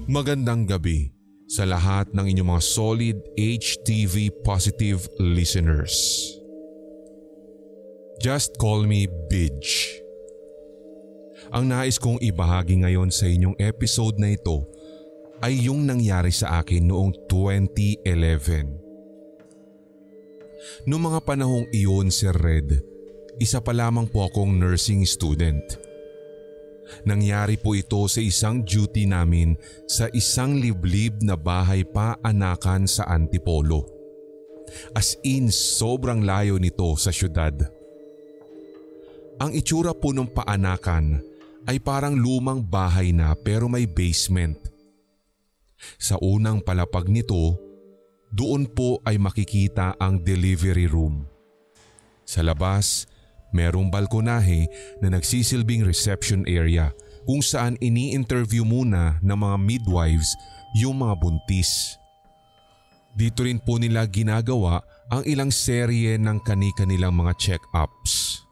Magandang gabi sa lahat ng inyong mga solid HTV positive listeners. Just call me Bidge. Ang nais kong ibahagi ngayon sa inyong episode na ito ay yung nangyari sa akin noong 2011. Noong mga panahong iyon, Sir Red, isa pa lamang po akong nursing student. Nangyari po ito sa isang duty namin sa isang liblib na bahay paanakan sa Antipolo. As in, sobrang layo nito sa syudad. Ang itsura po ng paanakan ay parang lumang bahay na pero may basement. Sa unang palapag nito, doon po ay makikita ang delivery room. Sa labas, merong balkonahe na nagsisilbing reception area kung saan ini-interview muna ng mga midwives yung mga buntis. Dito rin po nila ginagawa ang ilang serye ng kani-kanilang mga check-ups.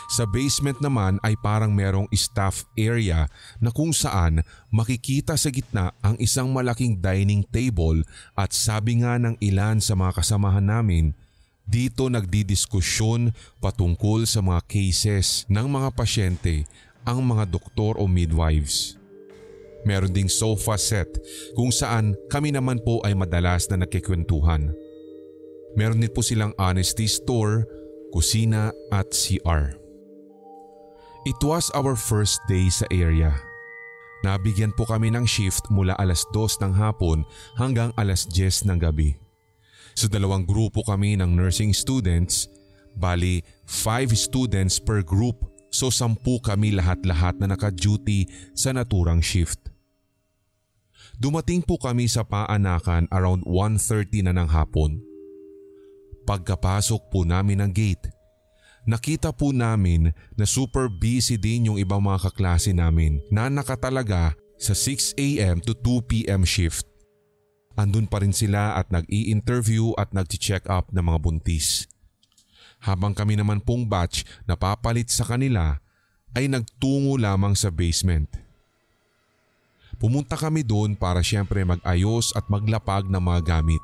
Sa basement naman ay parang merong staff area na kung saan makikita sa gitna ang isang malaking dining table at sabi nga ng ilan sa mga kasamahan namin, dito nagdidiskusyon patungkol sa mga cases ng mga pasyente ang mga doktor o midwives. Meron ding sofa set kung saan kami naman po ay madalas na nagkikwentuhan. Meron din po silang honesty store, kusina at CR. It was our first day sa area. Nabigyan po kami ng shift mula 2:00 ng hapon hanggang 10:00 ng gabi. Sa dalawang grupo kami ng nursing students, bali 5 students per group, so 10 kami lahat-lahat na naka-duty sa naturang shift. Dumating po kami sa paanakan around 1:30 na ng hapon. Pagkapasok po namin ng gate, nakita po namin na super busy din yung ibang mga kaklase namin na nakatalaga sa 6 a.m. to 2 p.m. shift. Andun pa rin sila at nag-i-interview at nag-check up ng mga buntis. Habang kami naman pong batch na papalit sa kanila ay nagtungo lamang sa basement. Pumunta kami doon para siyempre mag-ayos at maglapag ng mga gamit.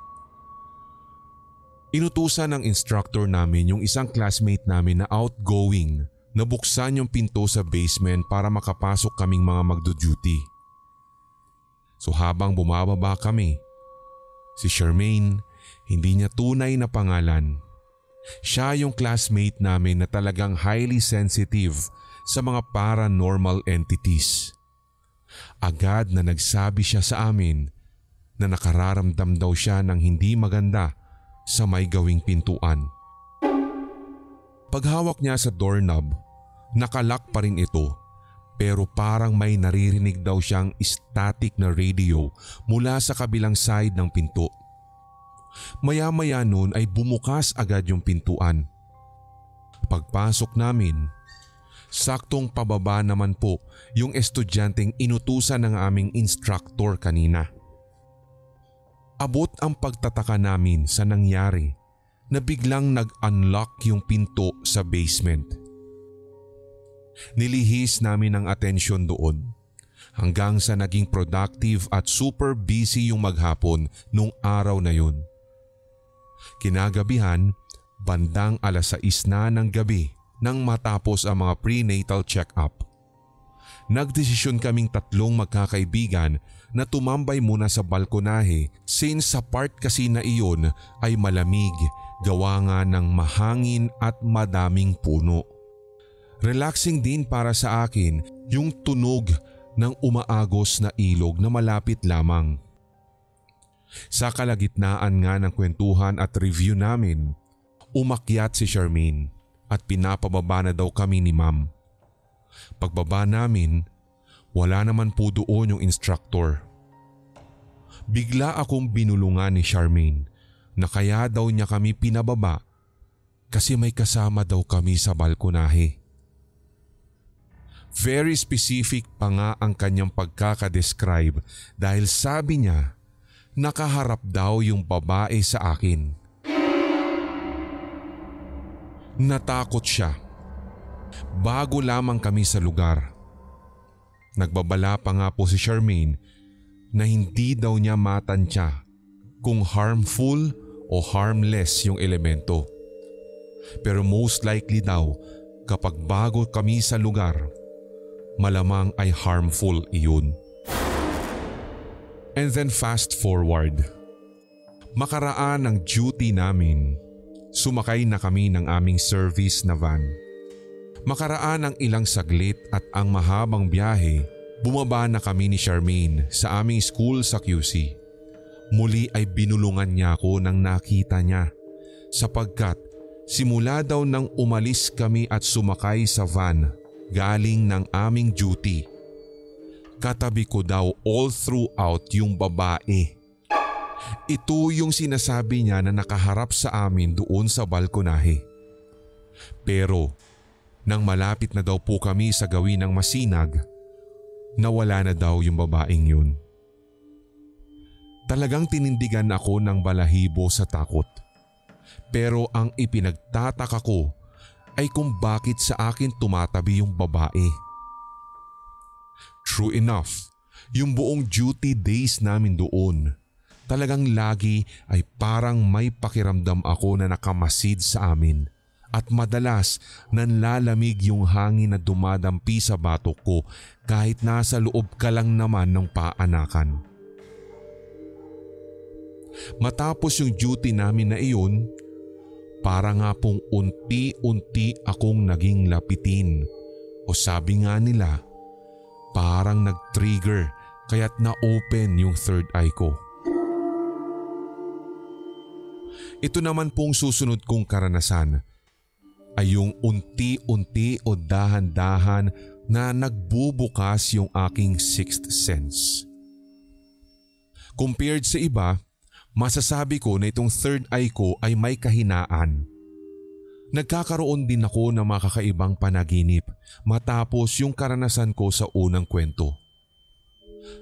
Inutusan ng instructor namin yung isang classmate namin na outgoing na buksan yung pinto sa basement para makapasok kaming mga magdo-duty. So habang bumababa kami, si Charmaine, hindi niya tunay na pangalan. Siya yung classmate namin na talagang highly sensitive sa mga paranormal entities. Agad na nagsabi siya sa amin na nakararamdam daw siya ng hindi maganda sa may gawing pintuan. Paghawak niya sa doorknob, nakalak pa rin ito pero parang may naririnig daw siyang static na radio mula sa kabilang side ng pinto. Maya-maya noon ay bumukas agad yung pintuan. Pagpasok namin, saktong pababa naman po yung estudyanteng inutusan ng aming instructor kanina. Abot ang pagtataka namin sa nangyari na biglang nag-unlock yung pinto sa basement. Nilihis namin ang atensyon doon hanggang sa naging productive at super busy yung maghapon nung araw na yun. Kinagabihan, bandang 6:00 na ng gabi nang matapos ang mga prenatal check-up. Nagdesisyon kaming 3 magkakaibigan na tumambay muna sa balkonahe since sa part kasi na iyon ay malamig, gawa nga ng mahangin at madaming puno. Relaxing din para sa akin yung tunog ng umaagos na ilog na malapit lamang. Sa kalagitnaan nga ng kwentuhan at review namin, umakyat si Charmaine at pinapababa na daw kami ni Ma'am. Pagbaba namin, wala naman po doon yung instructor. Bigla akong binulungan ni Charmaine na kaya daw niya kami pinababa kasi may kasama daw kami sa balkonahe. Very specific pa nga ang kanyang pagkakadescribe dahil sabi niya nakaharap daw yung babae sa akin. Natakot siya. Bago lamang kami sa lugar. Nagbabala pa nga po si Charmaine na hindi daw niya matansya kung harmful o harmless yung elemento. Pero most likely daw kapag bago kami sa lugar, malamang ay harmful iyon. And then fast forward. Makaraan ng duty namin, sumakay na kami ng aming service na van. Makaraan ng ilang saglit at ang mahabang biyahe, bumaba na kami ni Charmaine sa aming school sa QC. Muli ay binulungan niya ako nang nakita niya sapagkat simula daw nang umalis kami at sumakay sa van galing ng aming duty. Katabi ko daw all throughout yung babae. Ito yung sinasabi niya na nakaharap sa amin doon sa balkonahe. Pero nang malapit na daw po kami sa gawin ng masinag, nawala na daw yung babaeng yun. Talagang tinindigan ako ng balahibo sa takot. Pero ang ipinagtataka ko ay kung bakit sa akin tumatabi yung babae. True enough, yung buong duty days namin doon, talagang lagi ay parang may pakiramdam ako na nakamasid sa amin. At madalas nanlalamig yung hangin na dumadampi sa batok ko kahit nasa loob ka lang naman ng paanakan. Matapos yung duty namin na iyon, para nga pong unti-unti akong naging lapitin o sabi nga nila parang nag-trigger kaya't na-open yung third eye ko. Ito naman pong susunod kong karanasan ay yung unti-unti o dahan-dahan na nagbubukas yung aking sixth sense. Compared sa iba, masasabi ko na itong third eye ko ay may kahinaan. Nagkakaroon din ako ng mga kakaibang panaginip matapos yung karanasan ko sa unang kwento.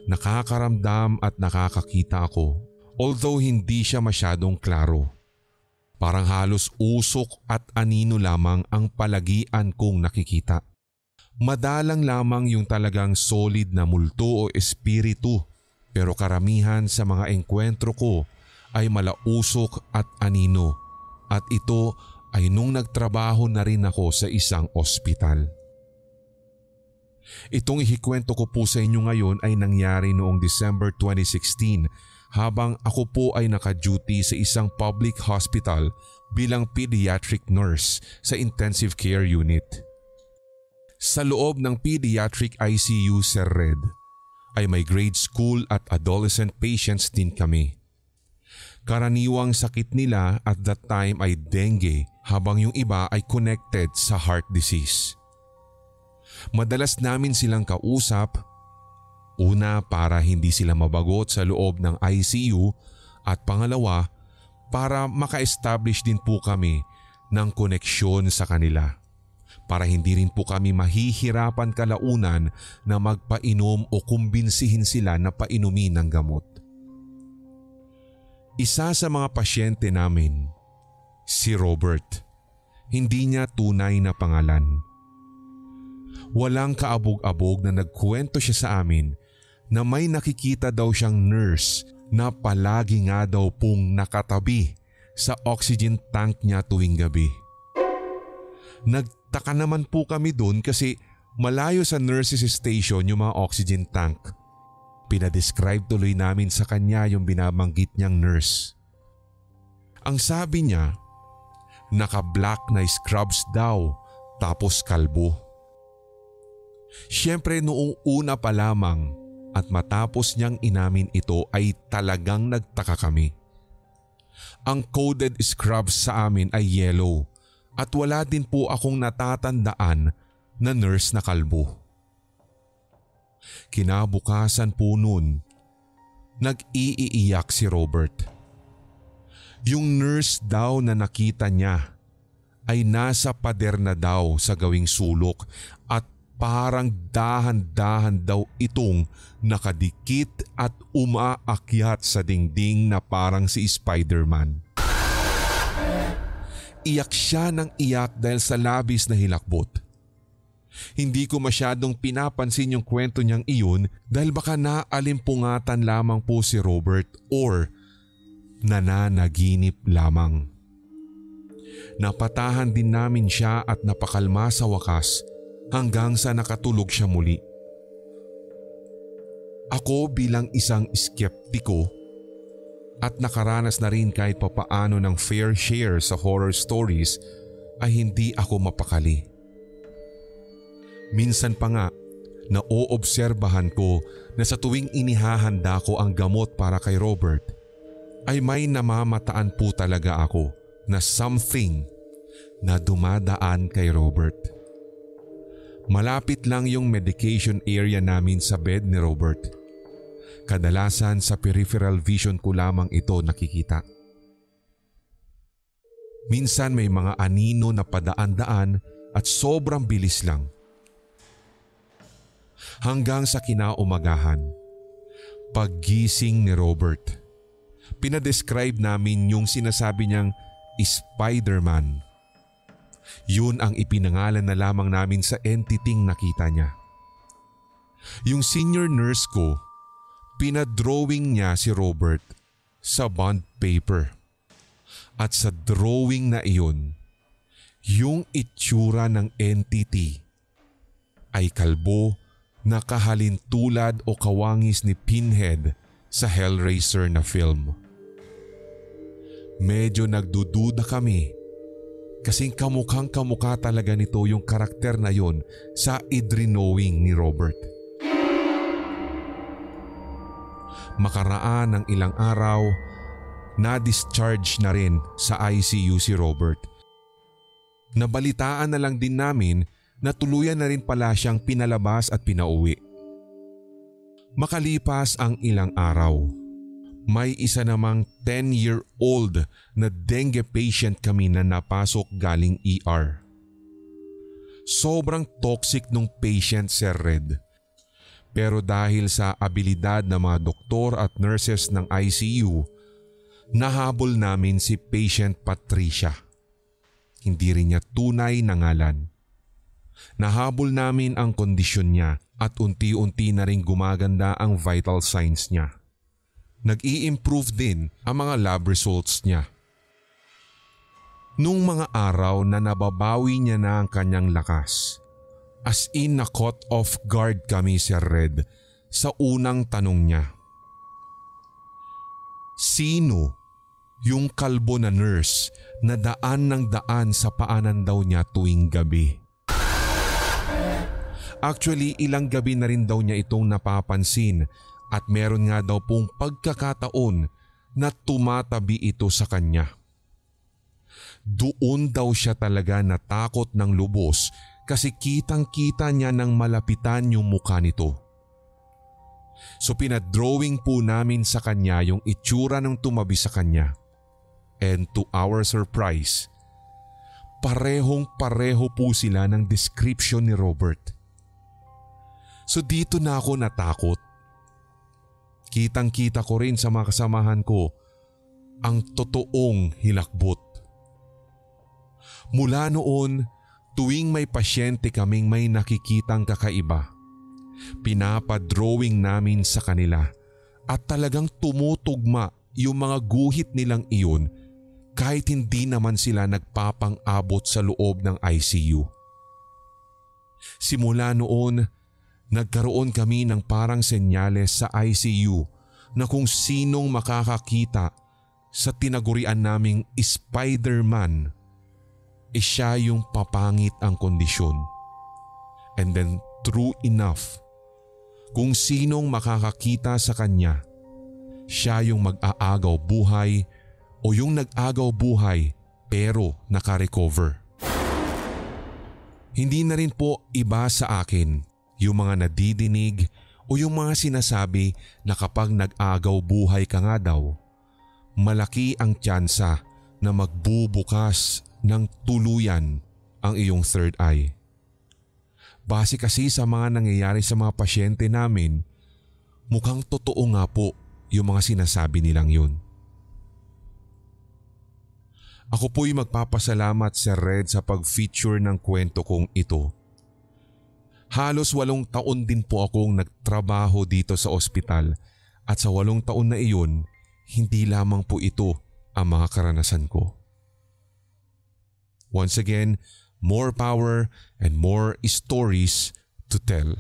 Nakakaramdam at nakakakita ako although hindi siya masyadong klaro. Parang halos usok at anino lamang ang palagian kong nakikita. Madalang lamang yung talagang solid na multo o espiritu pero karamihan sa mga engkwentro ko ay malausok at anino at ito ay nung nagtrabaho na rin ako sa isang ospital. Itong ihikwento ko po sa inyo ngayon ay nangyari noong December 2016 habang ako po ay naka-duty sa isang public hospital bilang pediatric nurse sa intensive care unit. Sa loob ng pediatric ICU Sir Red ay may grade school at adolescent patients din kami. Karaniwang sakit nila at that time ay dengue habang yung iba ay connected sa heart disease. Madalas namin silang kausap. Una para hindi sila mabagot sa loob ng ICU at pangalawa para maka-establish din po kami ng koneksyon sa kanila. Para hindi rin po kami mahihirapan kalaunan na magpainom o kumbinsihin sila na painumin ng gamot. Isa sa mga pasyente namin, si Robert, hindi niya tunay na pangalan. Walang kaabog-abog na nagkwento siya sa amin na may nakikita daw siyang nurse na palagi nga daw pong nakatabi sa oxygen tank niya tuwing gabi. Nagtaka naman po kami doon kasi malayo sa nurses station yung mga oxygen tank. Pinadescribe tuloy namin sa kanya yung binabanggit niyang nurse. Ang sabi niya, naka-black na scrubs daw tapos kalbo. Siyempre noong una pa lamang at matapos niyang inamin ito ay talagang nagtaka kami. Ang coded scrubs sa amin ay yellow at wala din po akong natatandaan na nurse na kalbo. Kinabukasan po nun, nag-iiyak si Robert. Yung nurse daw na nakita niya ay nasa pader na daw sa gawing sulok at parang dahan-dahan daw itong nakadikit at umaakyat sa dingding na parang si Spider-Man. Iyak siya ng iyak dahil sa labis na hilakbot. Hindi ko masyadong pinapansin yung kwento niyang iyon dahil baka naalimpungatan lamang po si Robert or nananaginip lamang. Napatahan din namin siya at napakalma sa wakas hanggang sa nakatulog siya muli. Ako bilang isang skeptiko at nakaranas na rin kahit papaano ng fair share sa horror stories ay hindi ako mapakali. Minsan pa nga naoobserbahan ko na sa tuwing inihahanda ko ang gamot para kay Robert ay may namamataan po talaga ako na something na dumadaan kay Robert. Malapit lang yung medication area namin sa bed ni Robert. Kadalasan sa peripheral vision ko lamang ito nakikita. Minsan may mga anino na padaan-daan at sobrang bilis lang. Hanggang sa kinaumagahan, paggising ni Robert, pinadescribe namin yung sinasabi niyang Spider-Man. Yun ang ipinangalan na lamang namin sa entiting nakita niya. Yung senior nurse ko, pinadrawing niya si Robert sa bond paper. At sa drawing na iyon, yung itsura ng entity ay kalbo na kahalintulad o kawangis ni Pinhead sa Hellraiser na film. Medyo nagdududa kami kasing kamukhang kamukha talaga nito yung karakter na yon sa idrinowing ni Robert. Makaraan ng ilang araw, na-discharge na rin sa ICU si Robert. Nabalitaan na lang din namin na tuluyan na rin pala siyang pinalabas at pinauwi. Makalipas ang ilang araw, may isa namang 10-year-old na dengue patient kami na napasok galing ER. Sobrang toxic nung patient, Sir Red. Pero dahil sa abilidad ng mga doktor at nurses ng ICU, nahabol namin si patient Patricia. Hindi rin niya tunay na ngalan. Nahabol namin ang kondisyon niya at unti-unti na rin gumaganda ang vital signs niya. Nag-i-improve din ang mga lab results niya. Nung mga araw na nababawi niya na ang kanyang lakas, as in na caught off guard kami, Sir Red, sa unang tanong niya. Sino yung kalbo na nurse na daan ng daan sa paanan daw niya tuwing gabi? Actually, ilang gabi na rin daw niya itong napapansin at meron nga daw pong pagkakataon na tumatabi ito sa kanya. Doon daw siya talaga natakot ng lubos kasi kitang-kita niya nang malapitan yung mukha nito. So pinadrawing po namin sa kanya yung itsura ng tumabi sa kanya. And to our surprise, parehong-pareho po sila ng description ni Robert. So dito na ako natakot. Kitang-kita ko rin sa mga kasamahan ko ang totoong hilakbot. Mula noon, tuwing may pasyente kaming may nakikitang kakaiba, pinapadrawing namin sa kanila at talagang tumutugma yung mga guhit nilang iyon kahit hindi naman sila nagpapang-abot sa loob ng ICU. Simula noon, nagkaroon kami ng parang senyales sa ICU na kung sinong makakakita sa tinagurian naming Spider-Man, siya yung papangit ang kondisyon. And then true enough, kung sinong makakakita sa kanya, siya yung mag-aagaw buhay o yung nag-agaw buhay pero nakarecover. Hindi na rin po iba sa akin yung mga nadidinig o yung mga sinasabi na kapag nag-agaw buhay ka nga daw, malaki ang tsansa na magbubukas ng tuluyan ang iyong third eye. Base kasi sa mga nangyayari sa mga pasyente namin, mukhang totoo nga po yung mga sinasabi nilang yun. Ako po'y magpapasalamat Sir Red sa pag-feature ng kwento kong ito. Halos 8 taon din po akong nagtrabaho dito sa ospital at sa 8 taon na iyon, hindi lamang po ito ang mga karanasan ko. Once again, more power and more stories to tell.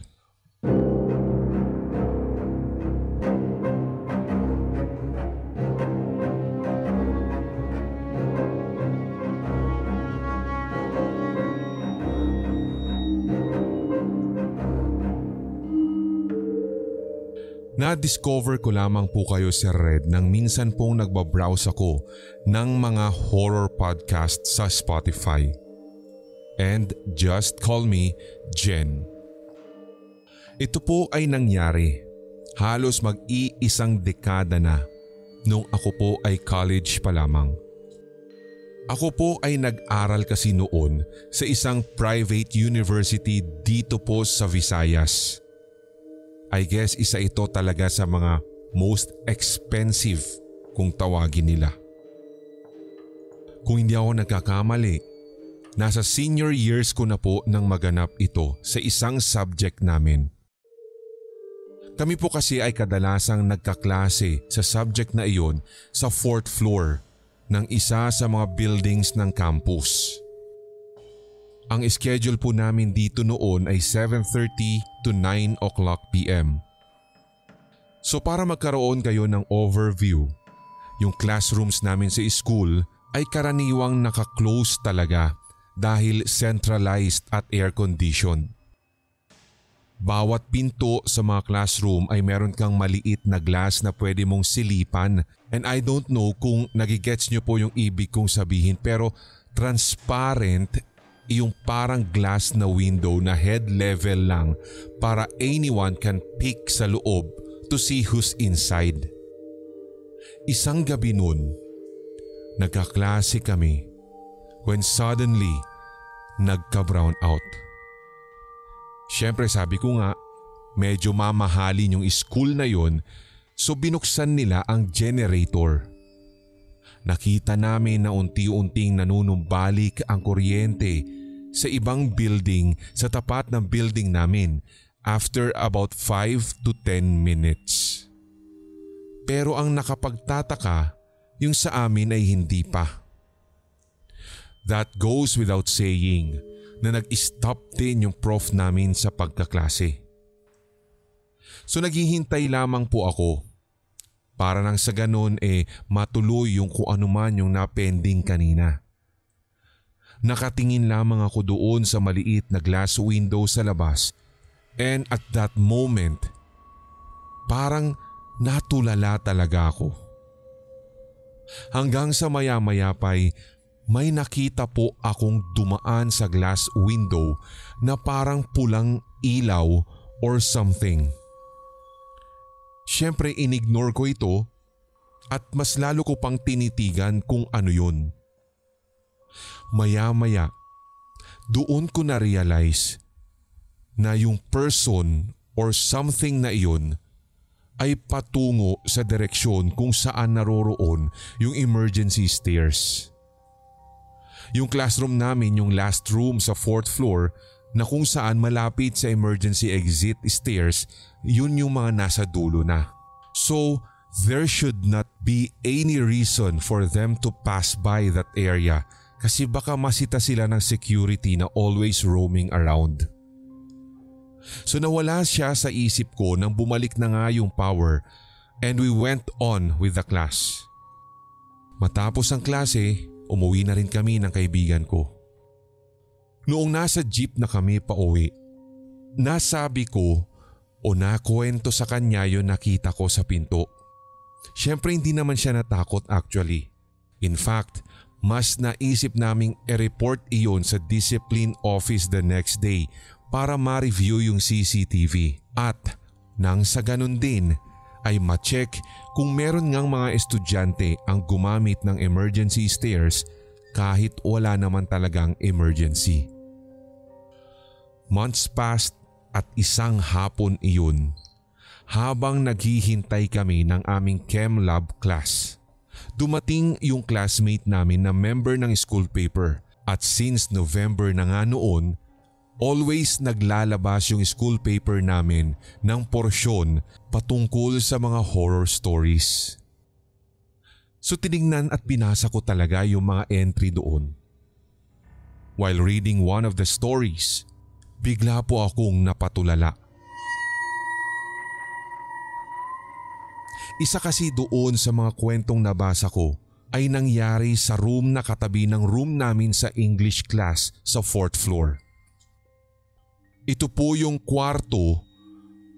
Na-discover ko lamang po kayo Sir Red nang minsan pong nagbabrowse ako ng mga horror podcast sa Spotify. And just call me Jen. Ito po ay nangyari halos mag-iisang dekada na nung ako po ay college pa lamang. Ako po ay nag-aral kasi noon sa isang private university dito po sa Visayas. I guess isa ito talaga sa mga most expensive kung tawagin nila. Kung hindi ako nagkakamali, nasa senior years ko na po nang maganap ito sa isang subject namin. Kami po kasi ay kadalasang nagkaklase sa subject na iyon sa 4th floor ng isa sa mga buildings ng campus. Ang schedule po namin dito noon ay 7:30 to 9 o'clock p.m. So para magkaroon kayo ng overview, yung classrooms namin sa school ay karaniwang naka-close talaga dahil centralized at air-conditioned. Bawat pinto sa mga classroom ay meron kang maliit na glass na pwede mong silipan, and I don't know kung nagigets nyo po yung ibig kong sabihin, pero transparent yung parang glass na window na head level lang para anyone can peek sa loob to see who's inside. Isang gabi nun, nagkaklase kami when suddenly nagka-brown out. Siyempre sabi ko nga, medyo mamahalin yung school na yon, so binuksan nila ang generator. Nakita namin na unti-unting nanunumbalik ang kuryente sa ibang building sa tapat ng building namin after about 5 to 10 minutes. Pero ang nakapagtataka, yung sa amin ay hindi pa. That goes without saying na nag-stop din yung prof namin sa pagkaklase. So naghihintay lamang po ako para nang sa ganun matuloy yung kung ano man yung napending kanina. Nakatingin lamang ako doon sa maliit na glass window sa labas, and at that moment, parang natulala talaga ako. Hanggang sa maya-maya pa'y may nakita po akong dumaan sa glass window na parang pulang ilaw or something. Siyempre inignore ko ito at mas lalo ko pang tinitigan kung ano yun. Maya-maya, doon ko na-realize na yung person or something na iyon ay patungo sa direksyon kung saan naroroon yung emergency stairs. Yung classroom namin yung last room sa 4th floor na kung saan malapit sa emergency exit stairs, yun yung mga nasa dulo na. So, there should not be any reason for them to pass by that area kasi baka masita sila ng security na always roaming around. So nawala siya sa isip ko nang bumalik na nga yung power and we went on with the class. Matapos ang klase, umuwi na rin kami ng kaibigan ko. Noong nasa jeep na kami pauwi, nasabi ko o nakwento sa kanya yung nakita ko sa pinto. Siyempre hindi naman siya natakot actually. In fact, mas naisip naming i-report iyon sa discipline office the next day para ma-review yung CCTV. At nang sa ganun din ay ma-check kung meron ngang mga estudyante ang gumamit ng emergency stairs kahit wala naman talagang emergency. Months passed at isang hapon iyon habang naghihintay kami ng aming chem lab class. Dumating yung classmate namin na member ng school paper at since November na nga noon, always naglalabas yung school paper namin ng porsyon patungkol sa mga horror stories. So tinignan at binasa ko talaga yung mga entry doon. While reading one of the stories, bigla po akong napatulala. Isa kasi doon sa mga kwentong nabasa ko ay nangyari sa room na katabi ng room namin sa English class sa 4th floor. Ito po yung kwarto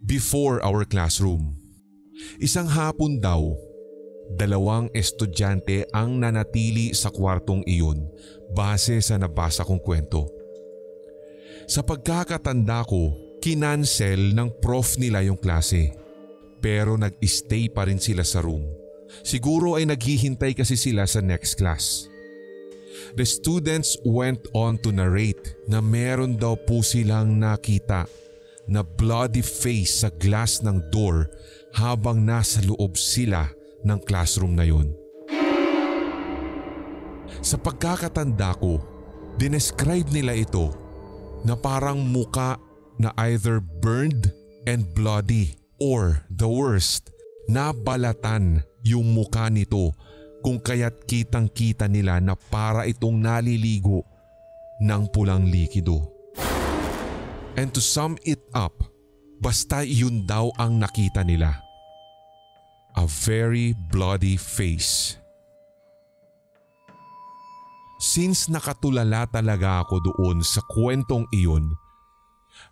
before our classroom. Isang hapon daw, 2 estudyante ang nanatili sa kwartong iyon base sa nabasa kong kwento. Sa pagkakatanda ko, kinansel ng prof nila yung klase. Pero nag-stay pa rin sila sa room. Siguro ay naghihintay kasi sila sa next class. The students went on to narrate na meron daw po silang nakita na bloody face sa glass ng door habang nasa loob sila ng classroom na yun. Sa pagkakatanda ko, dinescribe nila ito na parang muka na either burned and bloody or the worst, nabalatan yung muka nito kung kaya't kitang-kita nila na para itong naliligo ng pulang likido. And to sum it up, basta yun daw ang nakita nila. A very bloody face. Since nakatulala talaga ako doon sa kwentong iyon,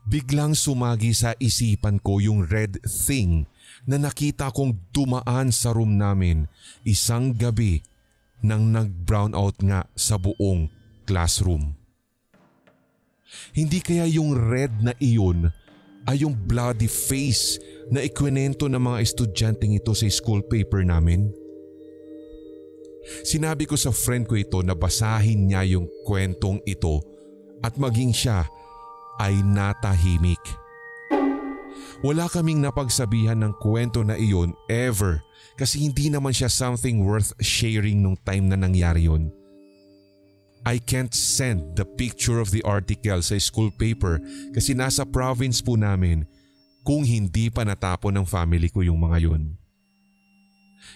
biglang sumagi sa isipan ko yung red thing na nakita kong dumaan sa room namin isang gabi nang nag-brown out nga sa buong classroom. Hindi kaya yung red na iyon ay yung bloody face na ikwento ng mga estudyanteng ito sa school paper namin? Sinabi ko sa friend ko ito na basahin niya yung kwentong ito at maging siya ay natahimik. Wala kaming napagsabihan ng kwento na iyon ever kasi hindi naman siya something worth sharing nung time na nangyari yun. I can't send the picture of the article sa school paper kasi nasa province po namin kung hindi pa natapon ng family ko yung mga yun.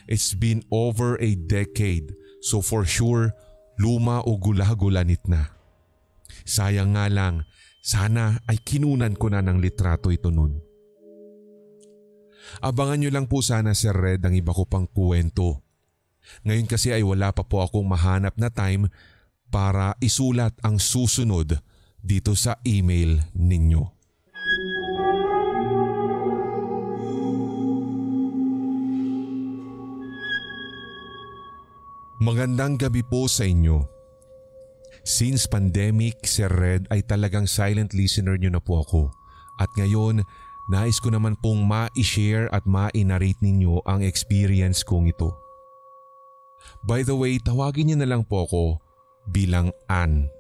It's been over a decade so for sure luma o gula-gulanit na. Sayang nga lang, sana ay kinunan ko na ng litrato ito nun. Abangan nyo lang po sana Sir Red ang iba ko pang kwento. Ngayon kasi ay wala pa po akong mahanap na time para isulat ang susunod dito sa email ninyo. Magandang gabi po sa inyo. Since pandemic, Sir Red ay talagang silent listener nyo na po ako. At ngayon, nais ko naman pong ma-share at ma-narrate ninyo ang experience kong ito. By the way, tawagin niyo na lang po ako bilang Ann.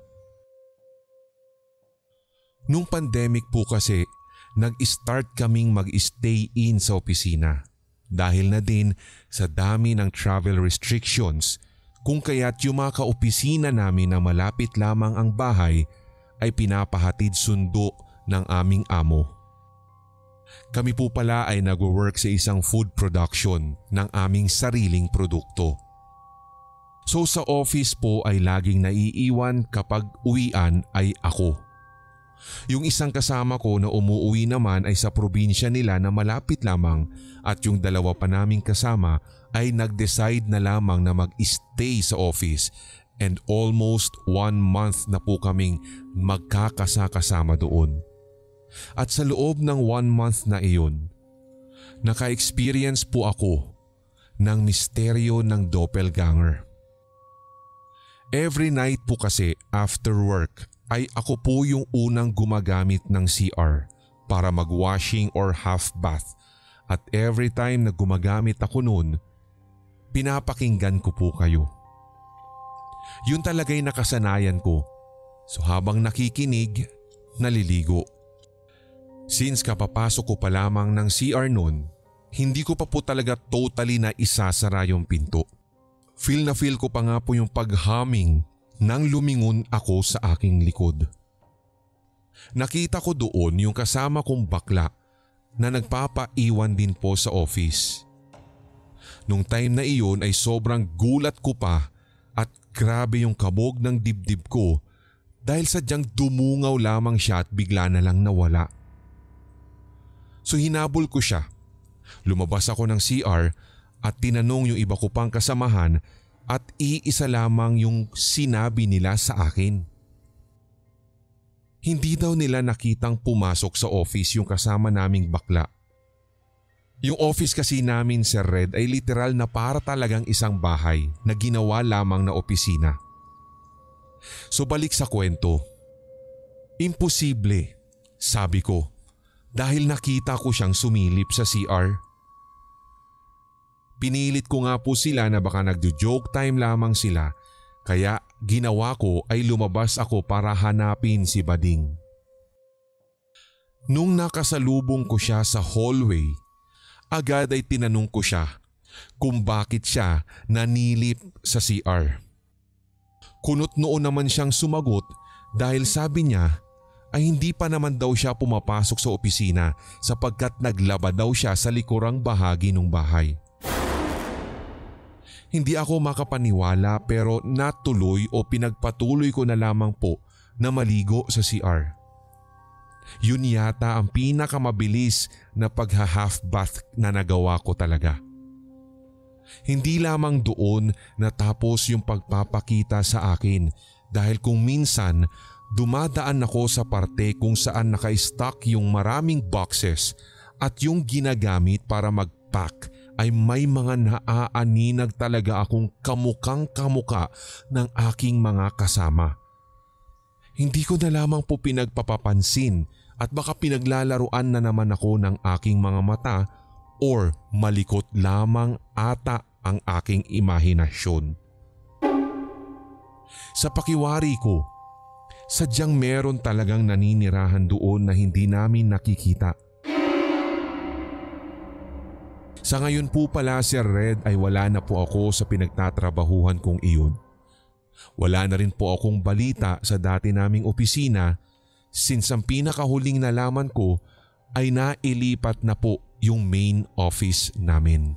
Nung pandemic po kasi, nag-start kaming mag-stay in sa opisina. Dahil na din sa dami ng travel restrictions, kung kaya't yung mga kaopisina namin na malapit lamang ang bahay ay pinapahatid sundo ng aming amo. Kami po pala ay nag-work sa isang food production ng aming sariling produkto. So sa office po ay laging naiiwan kapag uwian ay ako. Yung isang kasama ko na umuwi naman ay sa probinsya nila na malapit lamang at yung dalawa pa naming kasama ay nag-decide na lamang na mag-stay sa office and almost 1 month na po kaming magkakasama doon. At sa loob ng 1 month na iyon, naka-experience po ako ng misteryo ng doppelganger. Every night po kasi after work ay ako po yung unang gumagamit ng CR para mag-washing or half bath at every time na gumagamit ako noon, pinapakinggan ko po kayo. Yun talaga'y nakasanayan ko, so habang nakikinig, naliligo. Since kapapasok ko pa lamang ng CR noon, hindi ko pa po talaga totally na isasara yung pinto. Feel na feel ko pa nga po yung paghaming nang lumingon ako sa aking likod. Nakita ko doon yung kasama kong bakla na nagpapaiwan din po sa office. Nung time na iyon ay sobrang gulat ko pa at grabe yung kabog ng dibdib ko dahil sadyang dumungaw lamang siya at bigla na lang nawala. So hinabol ko siya. Lumabas ako ng CR at tinanong yung iba ko pang kasamahan at iisa lamang yung sinabi nila sa akin. Hindi daw nila nakitang pumasok sa office yung kasama naming bakla. Yung office kasi namin, Sir Red, ay literal na para talagang isang bahay na ginawa lamang na opisina. So balik sa kwento. Imposible, sabi ko, dahil nakita ko siyang sumilip sa CR. Pinilit ko nga po sila na baka nagjo-joke time lamang sila, kaya ginawa ko ay lumabas ako para hanapin si Bading. Nung nakasalubong ko siya sa hallway, agad ay tinanong ko siya kung bakit siya nanilip sa CR. Kunot noon naman siyang sumagot dahil sabi niya ay hindi pa naman daw siya pumapasok sa opisina sapagkat naglaba daw siya sa likurang bahagi ng bahay. Hindi ako makapaniwala pero natuloy o pinagpatuloy ko na lamang po na maligo sa CR. Yun yata ang pinakamabilis na pagha-half bath na nagawa ko talaga. Hindi lamang doon natapos yung pagpapakita sa akin dahil kung minsan dumadaan ako sa parte kung saan naka-stock yung maraming boxes at yung ginagamit para mag-pack ay may mga naaaninag talaga akong kamukang kamuka ng aking mga kasama. Hindi ko na lamang po pinagpapapansin at baka pinaglalaruan na naman ako ng aking mga mata or malikot lamang ata ang aking imahinasyon. Sa pakiwari ko, sadyang meron talagang naninirahan doon na hindi namin nakikita. Sa ngayon po pala, Sir Red, ay wala na po ako sa pinagtatrabahuhan kong iyon. Wala na rin po akong balita sa dati naming opisina since ang pinakahuling nalaman ko ay nailipat na po yung main office namin.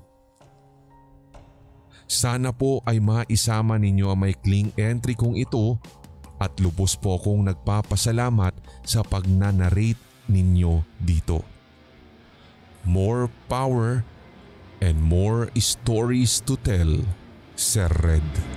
Sana po ay maisama ninyo ang maikling entry kong ito at lubos po akong nagpapasalamat sa pagnanarrate ninyo dito. More power and more stories to tell, Sir Red.